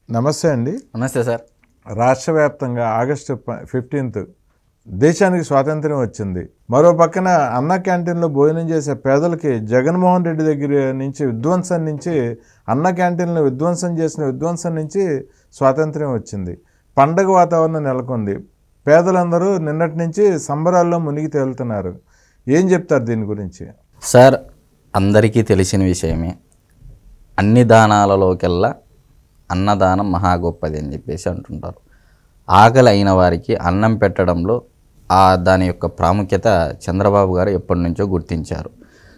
నమస్తే అండి. నమస్తే సార్. రాష్ట్ర వ్యాప్తంగా ఆగస్టు 15th దేశానికి స్వాతంత్ర్యం వచ్చింది. మరో పక్కన అన్న క్యాంటీన్లో భోజనం చేసే పేదలకి జగన్మోహన్ రెడ్డి దగ్గర నుంచి విధ్వంసం నుంచి అన్న క్యాంటీన్లో విధ్వంసం నుంచి స్వాతంత్ర్యం వచ్చింది. పండగ వాతావరణం నెలకొంది. పేదలందరూ నిన్నటి నుంచి సంబరాల్లో మునిగి తేలుతున్నారు. ఏం చెప్తారు దీని గురించి? సార్, అందరికీ తెలిసిన విషయమే. అన్ని దానాలలోకెల్లా అన్నదానం మహా గొప్పది అని చెప్పేసి అంటుంటారు. ఆకలి అయిన వారికి అన్నం పెట్టడంలో దాని యొక్క ప్రాముఖ్యత చంద్రబాబు గారు ఎప్పటి నుంచో గుర్తించారు.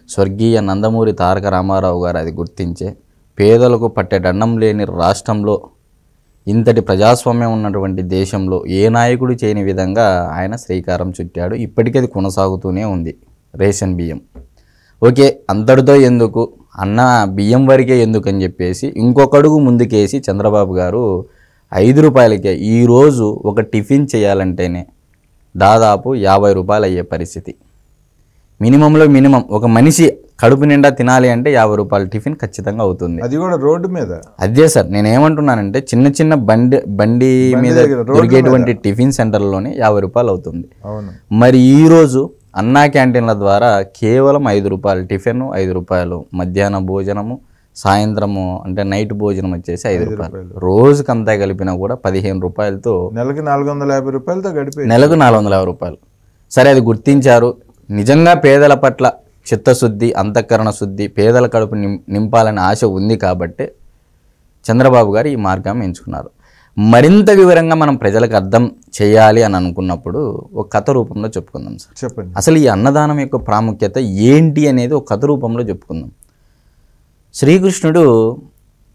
స్వర్గీయ నందమూరి తారక రామారావు గారు అది గుర్తించే పేదలకు పట్టెడన్నం లేని రాష్ట్రంలో, ఇంతటి ప్రజాస్వామ్యం ఉన్నటువంటి దేశంలో ఏ నాయకుడు చేయని విధంగా ఆయన శ్రీకారం చుట్టాడు. ఇప్పటికీ అది కొనసాగుతూనే ఉంది. రేషన్ బియ్యం ఓకే, అంతటితో ఎందుకు, అన్న బియ్యం వరకే ఎందుకు అని చెప్పేసి ఇంకొక అడుగు ముందుకేసి చంద్రబాబు గారు 5 రూపాయలకే ఈరోజు ఒక టిఫిన్ చేయాలంటేనే దాదాపు 50 రూపాయలు అయ్యే పరిస్థితి. మినిమంలో మినిమం ఒక మనిషి కడుపు నిండా తినాలి అంటే 50 రూపాయల టిఫిన్ ఖచ్చితంగా అవుతుంది. అది కూడా రోడ్డు మీద. అదే సార్, నేనేమంటున్నానంటే చిన్న చిన్న బండి మీద దొరికేటువంటి టిఫిన్ సెంటర్లోనే 50 రూపాయలు అవుతుంది. మరి ఈరోజు అన్నా క్యాంటీన్ల ద్వారా కేవలం 5 రూపాయలు టిఫిన్, 5 రూపాయలు మధ్యాహ్న భోజనము, సాయంత్రము అంటే నైట్ భోజనం వచ్చేసి 5 రూపాయలు. రోజుకంతా కలిపినా కూడా 15 రూపాయలతో నెలకు 450 రూపాయలతో గడిపి నెలకు 450 రూపాయలు. సరే, అది గుర్తించారు. నిజంగా పేదల పట్ల చిత్తశుద్ధి, అంతఃకరణ శుద్ధి, పేదల కడుపు నింపాలని ఆశ ఉంది కాబట్టి చంద్రబాబు గారు ఈ మార్గాన్ని ఎంచుకున్నారు. మరింత వివరంగా మనం ప్రజలకు అర్థం చేయాలి అని అనుకున్నప్పుడు ఒక కథ రూపంలో చెప్పుకుందాం సార్. చెప్పండి. అసలు ఈ అన్నదానం యొక్క ప్రాముఖ్యత ఏంటి అనేది ఒక కథ రూపంలో చెప్పుకుందాం. శ్రీకృష్ణుడు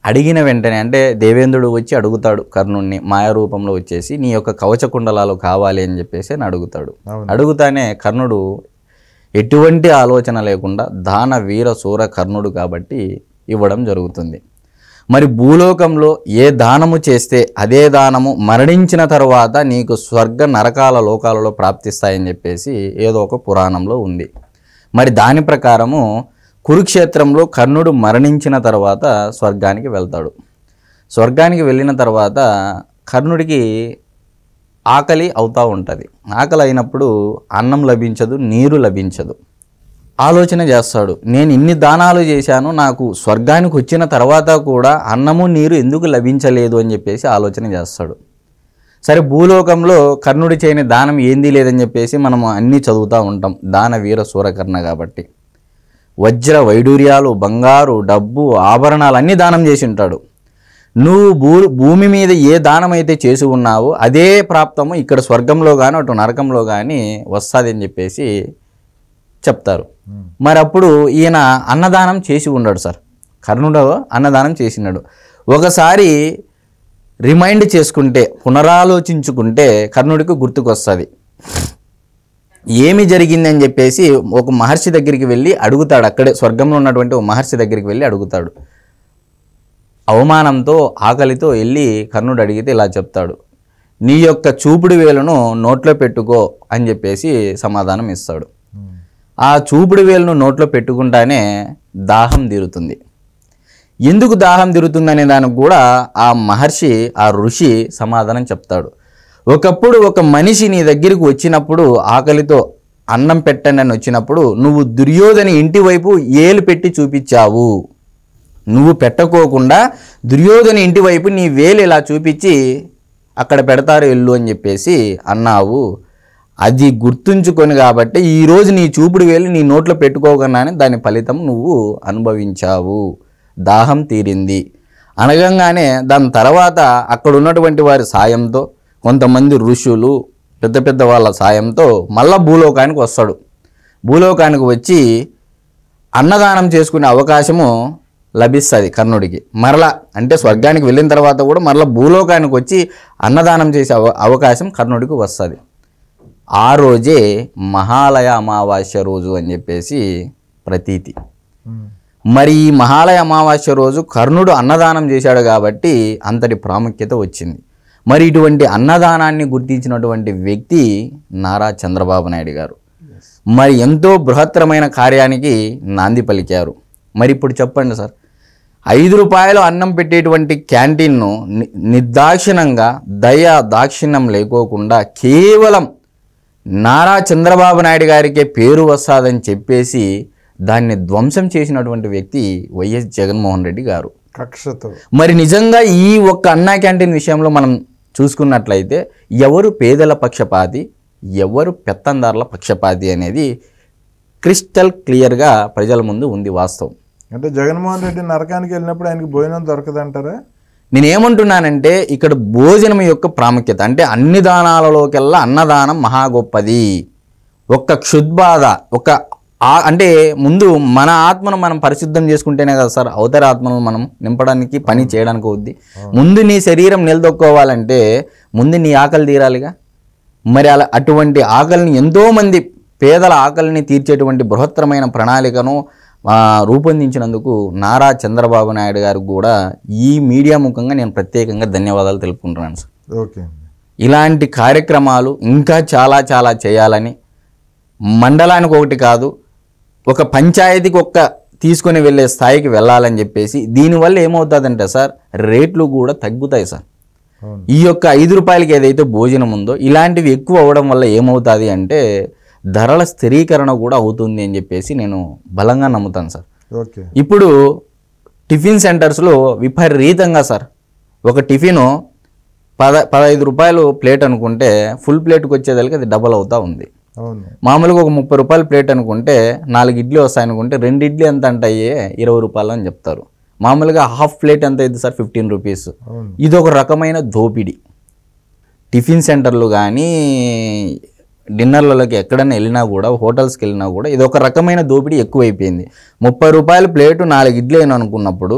అడిగిన వెంటనే, అంటే దేవేంద్రుడు వచ్చి అడుగుతాడు కర్ణుడిని మాయా రూపంలో వచ్చేసి, నీ యొక్క కవచ కుండలాలు కావాలి అని చెప్పేసి అని అడుగుతాడు. అడుగుతానే కర్ణుడు ఎటువంటి ఆలోచన లేకుండా దాన వీర శూర కర్ణుడు కాబట్టి ఇవ్వడం జరుగుతుంది. మరి భూలోకంలో ఏ దానము చేస్తే అదే దానము మరణించిన తర్వాత నీకు స్వర్గ నరకాల లోకాలలో ప్రాప్తిస్తాయని చెప్పేసి ఏదో ఒక పురాణంలో ఉంది. మరి దాని ప్రకారము కురుక్షేత్రంలో కర్ణుడు మరణించిన తర్వాత స్వర్గానికి వెళ్తాడు. స్వర్గానికి వెళ్ళిన తర్వాత కర్ణుడికి ఆకలి అవుతూ ఉంటుంది. ఆకలి అయినప్పుడు అన్నం లభించదు, నీరు లభించదు. ఆలోచన చేస్తాడు, నేను ఇన్ని దానాలు చేశాను, నాకు స్వర్గానికి వచ్చిన తర్వాత కూడా అన్నము నీరు ఎందుకు లభించలేదు అని చెప్పేసి ఆలోచన చేస్తాడు. సరే, భూలోకంలో కర్ణుడి చేయని దానం ఏంది లేదని చెప్పేసి మనము అన్నీ చదువుతూ ఉంటాం. దాన వీర సూరకర్ణ కాబట్టి వజ్ర వైడూర్యాలు, బంగారు, డబ్బు, ఆభరణాలు అన్నీ దానం చేసి ఉంటాడు. నువ్వు భూమి మీద ఏ దానం అయితే చేసి ఉన్నావో అదే ప్రాప్తము ఇక్కడ స్వర్గంలో కానీ అటు నరకంలో కానీ వస్తుంది అని చెప్పేసి చెప్తారు. మరి అప్పుడు ఈయన అన్నదానం చేసి ఉన్నాడు సార్. కర్ణుడు అన్నదానం చేసినాడు. ఒకసారి రిమైండ్ చేసుకుంటే, పునరాలోచించుకుంటే కర్ణుడికి గుర్తుకొస్తుంది ఏమి జరిగిందని చెప్పేసి. ఒక మహర్షి దగ్గరికి వెళ్ళి అడుగుతాడు. అక్కడే స్వర్గంలో ఉన్నటువంటి ఒక మహర్షి దగ్గరికి వెళ్ళి అడుగుతాడు. అవమానంతో ఆకలితో వెళ్ళి కర్ణుడు అడిగితే ఇలా చెప్తాడు, నీ యొక్క చూపుడు వేలును నోట్లో పెట్టుకో అని చెప్పేసి సమాధానం ఇస్తాడు. ఆ చూపుడు వేలును నోట్లో పెట్టుకుంటానే దాహం తీరుతుంది. ఎందుకు దాహం తీరుతుందనే దానికి కూడా ఆ మహర్షి, ఆ ఋషి సమాధానం చెప్తాడు. ఒకప్పుడు ఒక మనిషి నీ దగ్గరికి వచ్చినప్పుడు ఆకలితో అన్నం పెట్టండి అని వచ్చినప్పుడు నువ్వు దుర్యోధని ఇంటి వైపు ఏలు పెట్టి చూపించావు. నువ్వు పెట్టకోకుండా దుర్యోధని ఇంటి వైపు నీ వేలు ఇలా చూపించి అక్కడ పెడతారు ఎల్లు అని చెప్పేసి అన్నావు. అది గుర్తుంచుకొని కాబట్టి ఈరోజు నీ చూపుడు వేలు నీ నోట్లో పెట్టుకోగానే దాని ఫలితం నువ్వు అనుభవించావు. దాహం తీరింది అనగానే దాని తర్వాత అక్కడ ఉన్నటువంటి వారి సాయంతో, కొంతమంది ఋషులు పెద్ద పెద్ద వాళ్ళ సాయంతో మళ్ళా భూలోకానికి వస్తాడు. భూలోకానికి వచ్చి అన్నదానం చేసుకునే అవకాశము లభిస్తుంది కర్ణుడికి. మరలా అంటే స్వర్గానికి వెళ్ళిన తర్వాత కూడా మరలా భూలోకానికి వచ్చి అన్నదానం చేసే అవకాశం కర్ణుడికి వస్తుంది. ఆ రోజే మహాలయ అమావాస్య రోజు అని చెప్పేసి ప్రతీతి. మరి ఈ మహాలయ అమావాస్య రోజు కర్ణుడు అన్నదానం చేశాడు కాబట్టి అంతటి ప్రాముఖ్యత వచ్చింది. మరి ఇటువంటి అన్నదానాన్ని గుర్తించినటువంటి వ్యక్తి నారా చంద్రబాబు నాయుడు గారు. మరి ఎంతో బృహత్తరమైన కార్యానికి నాంది పలికారు. మరి ఇప్పుడు చెప్పండి సార్, రూపాయలు అన్నం పెట్టేటువంటి క్యాంటీన్ను నిర్దాక్షిణంగా దాక్షిణ్యం లేకోకుండా కేవలం నారా చంద్రబాబు నాయుడు గారికే పేరు వస్తాదని చెప్పేసి దాన్ని ధ్వంసం చేసినటువంటి వ్యక్తి వైఎస్ జగన్మోహన్ రెడ్డి గారు కక్షతో. మరి నిజంగా ఈ ఒక్క అన్నా క్యాంటీన్ విషయంలో మనం చూసుకున్నట్లయితే ఎవరు పేదల పక్షపాతి, ఎవరు పెత్తందారుల పక్షపాతి అనేది క్రిస్టల్ క్లియర్గా ప్రజల ముందు ఉంది వాస్తవం. అంటే జగన్మోహన్ రెడ్డి నరకానికి వెళ్ళినప్పుడు ఆయనకి భోజనం దొరకదంటారా? నేనేమంటున్నానంటే ఇక్కడ భోజనం యొక్క ప్రాముఖ్యత అంటే అన్ని దానాలలోకెల్లా అన్నదానం మహా గొప్పది. ఒక్క క్షుద్బాధ అంటే ముందు మన ఆత్మను మనం పరిశుద్ధం చేసుకుంటేనే కదా సార్ అవతర ఆత్మను మనం నింపడానికి పని చేయడానికి అవుద్ది. ముందు నీ శరీరం నిలదొక్కోవాలంటే ముందు నీ ఆకలి తీరాలిగా. మరి అలా అటువంటి ఆకలిని ఎంతోమంది పేదల ఆకలిని తీర్చేటువంటి బృహత్తరమైన ప్రణాళికను రూపొందించినందుకు నారా చంద్రబాబు నాయుడు గారికి కూడా ఈ మీడియా ముఖంగా నేను ప్రత్యేకంగా ధన్యవాదాలు తెలుపుకుంటున్నాను సార్. ఓకే. ఇలాంటి కార్యక్రమాలు ఇంకా చాలా చాలా చేయాలని, మండలానికి ఒకటి కాదు ఒక పంచాయతీకి తీసుకొని వెళ్ళే స్థాయికి వెళ్ళాలని చెప్పేసి దీనివల్ల ఏమవుతుందంటే సార్ రేట్లు కూడా తగ్గుతాయి సార్. ఈ యొక్క 5 రూపాయలకి ఏదైతే భోజనం ఉందో ఇలాంటివి ఎక్కువ అవ్వడం వల్ల ఏమవుతుంది అంటే ధరల స్థిరీకరణ కూడా అవుతుంది అని చెప్పేసి నేను బలంగా నమ్ముతాను సార్. ఓకే. ఇప్పుడు టిఫిన్ సెంటర్స్లో విపరీతంగా సార్ ఒక టిఫిను 15 రూపాయలు ప్లేట్ అనుకుంటే ఫుల్ ప్లేట్కి వచ్చేదానికి అది డబల్ అవుతా ఉంది. మామూలుగా ఒక 30 రూపాయల ప్లేట్ అనుకుంటే 4 ఇడ్లీ వస్తాయనుకుంటే 2 ఇడ్లీ ఎంత అంటాయే 20 రూపాయలు అని చెప్తారు. మామూలుగా హాఫ్ ప్లేట్ ఎంత అయింది సార్ 15 రూపీస్. ఇది ఒక రకమైన దోపిడీ. టిఫిన్ సెంటర్లు కానీ డిన్నర్లలోకి ఎక్కడైనా వెళ్ళినా కూడా హోటల్స్కి వెళ్ళినా కూడా ఇది ఒక రకమైన దోపిడీ ఎక్కువైపోయింది. 30 రూపాయల ప్లేటు 4 ఇడ్లీ అని అనుకున్నప్పుడు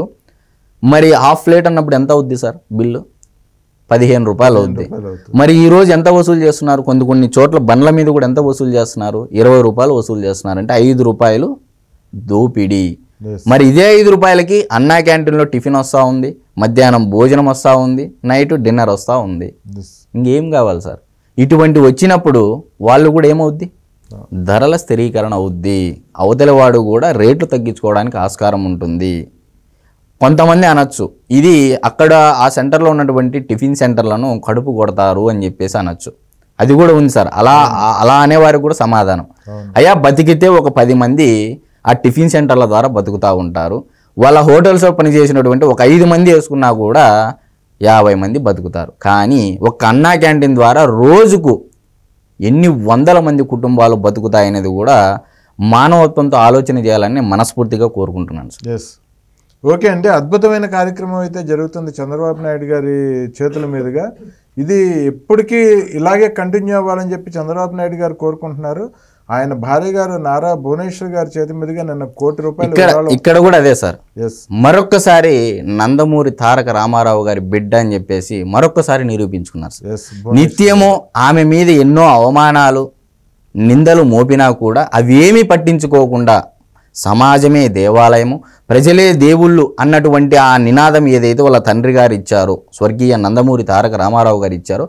మరి హాఫ్ ప్లేట్ అన్నప్పుడు ఎంత అవుద్ది సార్ బిల్లు? 15 రూపాయలు అవుద్ది. మరి ఈరోజు ఎంత వసూలు చేస్తున్నారు? కొన్ని చోట్ల బండ్ల మీద కూడా ఎంత వసూలు చేస్తున్నారు? 20 రూపాయలు వసూలు చేస్తున్నారు. అంటే 5 రూపాయలు దోపిడీ. మరి ఇదే 5 రూపాయలకి అన్నా క్యాంటీన్లో టిఫిన్ వస్తూ ఉంది, మధ్యాహ్నం భోజనం వస్తూ ఉంది, నైట్ డిన్నర్ వస్తూ ఉంది. ఇంకేం కావాలి సార్? ఇటువంటి వచ్చినప్పుడు వాళ్ళు కూడా ఏమవుద్ది? ధరల స్థిరీకరణ అవుద్ది. అవతల వాడు కూడా రేట్లు తగ్గించుకోవడానికి ఆస్కారం ఉంటుంది. కొంతమంది అనొచ్చు ఇది అక్కడ ఆ సెంటర్లో ఉన్నటువంటి టిఫిన్ సెంటర్లను కడుపు కొడతారు అని చెప్పేసి అనొచ్చు. అది కూడా ఉంది సార్. అలా అనేవారికి కూడా సమాధానం అయ్యా బతికితే ఒక 10 మంది ఆ టిఫిన్ సెంటర్ల ద్వారా బతుకుతూ ఉంటారు. వాళ్ళ హోటల్స్లో పనిచేసినటువంటి ఒక 5 మంది వేసుకున్నా కూడా 50 మంది బతుకుతారు. కానీ ఒక అన్నా క్యాంటీన్ ద్వారా రోజుకు ఎన్ని వందల మంది కుటుంబాలు బతుకుతాయనేది కూడా మానవత్వంతో ఆలోచన చేయాలని మనస్ఫూర్తిగా కోరుకుంటున్నాను సార్. ఓకే అండి, అద్భుతమైన కార్యక్రమం అయితే జరుగుతుంది చంద్రబాబు నాయుడు గారి చేతుల మీదుగా. ఇది ఎప్పటికీ ఇలాగే కంటిన్యూ అవ్వాలని చెప్పి చంద్రబాబు నాయుడు గారు కోరుకుంటున్నారు. ఆయన భార్య గారు నారా భువనేశ్వర్ గారి చేతి మీదుగా నిన్న ₹1 ఇక్కడ కూడా అదే సార్. మరొక్కసారి నందమూరి తారక రామారావు గారి బిడ్డ అని చెప్పేసి మరొక్కసారి నిరూపించుకున్నారు సార్. నిత్యము ఆమె మీద ఎన్నో అవమానాలు నిందలు మోపినా కూడా అవేమీ పట్టించుకోకుండా సమాజమే దేవాలయము, ప్రజలే దేవుళ్ళు అన్నటువంటి ఆ నినాదం ఏదైతే వాళ్ళ తండ్రి గారు ఇచ్చారో, స్వర్గీయ నందమూరి తారక రామారావు గారు ఇచ్చారో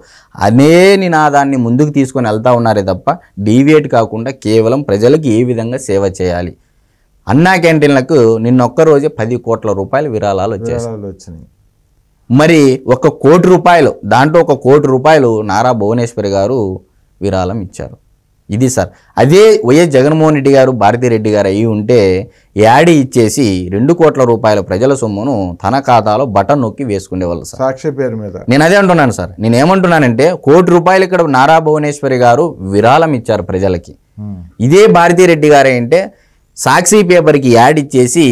అదే నినాదాన్ని ముందుకు తీసుకొని వెళ్తా ఉన్నారే తప్ప డీవియేట్ కాకుండా కేవలం ప్రజలకు ఏ విధంగా సేవ చేయాలి. అన్నా క్యాంటీన్లకు నిన్నొక్కరోజే 10 కోట్ల రూపాయల విరాళాలు వచ్చాయి. మరి ₹1 కోటి దాంట్లో ₹1 కోటి నారా భువనేశ్వరి గారు విరాళం ఇచ్చారు. ఇది సార్. అదే వైఎస్ జగన్మోహన్ రెడ్డి గారు భారతిరెడ్డి గారు అయ్యి ఉంటే యాడీ ఇచ్చేసి ₹2 కోట్ల ప్రజల సొమ్మును తన ఖాతాలో బటన్ నొక్కి వేసుకునేవాళ్ళు సార్, సాక్షి పేరు మీద. నేను అదే అంటున్నాను సార్. నేనేమంటున్నానంటే ₹1 కోటి ఇక్కడ నారా భువనేశ్వరి గారు విరాళం ఇచ్చారు ప్రజలకి. ఇదే భారతిరెడ్డి గారు అంటే సాక్షి పేపర్కి యాడ్ ఇచ్చేసి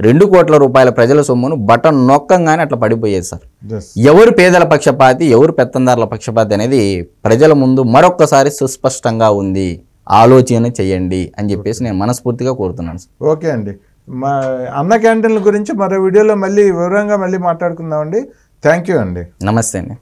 ₹2 కోట్ల ప్రజల సొమ్మును బటన్ నొక్కంగానే అట్లా పడిపోయేది సార్. ఎవరు పేదల పక్షపాతి, ఎవరు పెత్తందారుల పక్షపాతి అనేది ప్రజల ముందు మరొక్కసారి సుస్పష్టంగా ఉంది. ఆలోచన చేయండి అని చెప్పేసి నేను మనస్ఫూర్తిగా కోరుతున్నాను సార్. ఓకే అండి, మా అన్న క్యాంటీన్ల గురించి మరో వీడియోలో మళ్ళీ వివరంగా మాట్లాడుకుందామండి. థ్యాంక్ యూ అండి. నమస్తే అండి.